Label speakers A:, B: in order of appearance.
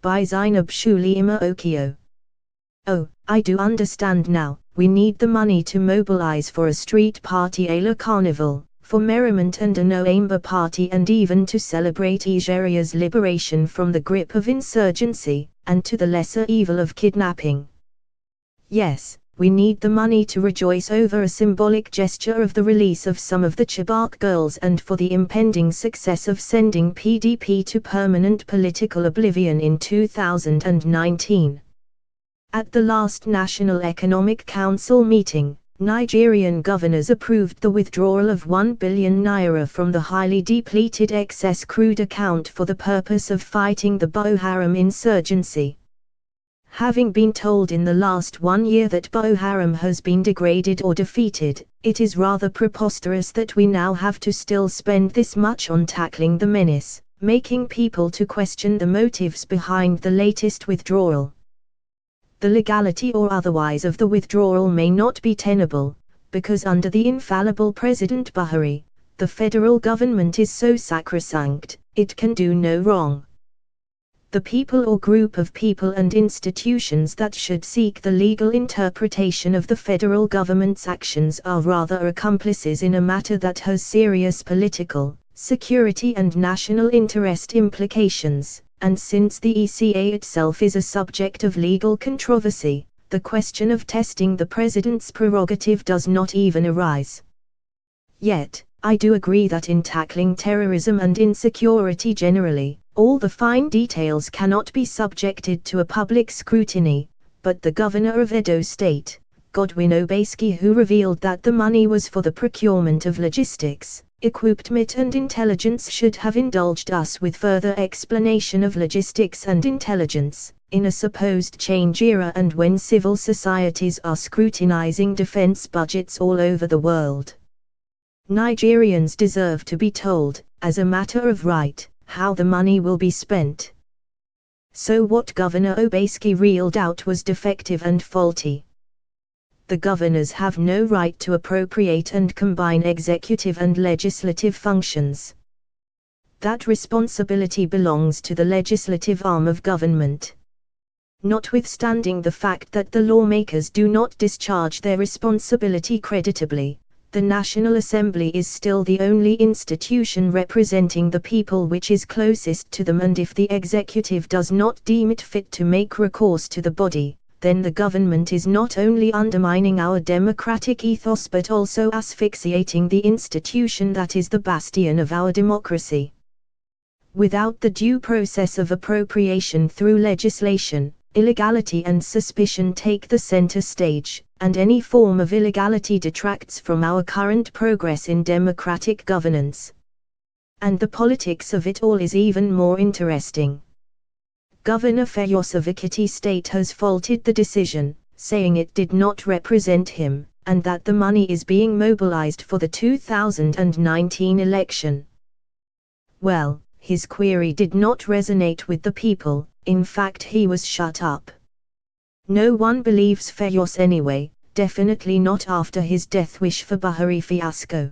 A: by Zainab Suleiman Okino. Oh, I do understand now. We need the money to mobilize for a street party à la carnival, for merriment and a no-amber party, and even to celebrate Nigeria's liberation from the grip of insurgency, and to the lesser evil of kidnapping. Yes, we need the money to rejoice over a symbolic gesture of the release of some of the Chibok girls, and for the impending success of sending PDP to permanent political oblivion in 2019. At the last National Economic Council meeting, Nigerian governors approved the withdrawal of 1 billion naira from the highly depleted excess crude account for the purpose of fighting the Boko Haram insurgency. Having been told in the last 1 year that Boko Haram has been degraded or defeated, it is rather preposterous that we now have to still spend this much on tackling the menace, making people to question the motives behind the latest withdrawal. The legality or otherwise of the withdrawal may not be tenable, because under the infallible President Buhari, the federal government is so sacrosanct, it can do no wrong. The people or group of people and institutions that should seek the legal interpretation of the federal government's actions are rather accomplices in a matter that has serious political, security and national interest implications. And since the ECA itself is a subject of legal controversy, the question of testing the president's prerogative does not even arise. Yet, I do agree that in tackling terrorism and insecurity generally, all the fine details cannot be subjected to a public scrutiny, but the governor of Edo State, Godwin Obaseki, who revealed that the money was for the procurement of logistics, equipment and intelligence, should have indulged us with further explanation of logistics and intelligence, in a supposed change era and when civil societies are scrutinizing defense budgets all over the world. Nigerians deserve to be told, as a matter of right, how the money will be spent. So what Governor Obaseki reeled out was defective and faulty. The governors have no right to appropriate and combine executive and legislative functions. That responsibility belongs to the legislative arm of government. Notwithstanding the fact that the lawmakers do not discharge their responsibility creditably, the National Assembly is still the only institution representing the people which is closest to them, and if the executive does not deem it fit to make recourse to the body, then the government is not only undermining our democratic ethos but also asphyxiating the institution that is the bastion of our democracy. Without the due process of appropriation through legislation, illegality and suspicion take the center stage, and any form of illegality detracts from our current progress in democratic governance. And the politics of it all is even more interesting. Governor Fayose of Ekiti State has faulted the decision, saying it did not represent him, and that the money is being mobilized for the 2019 election. Well, his query did not resonate with the people, in fact he was shut up. No one believes Fayose anyway, definitely not after his death wish for Buhari fiasco.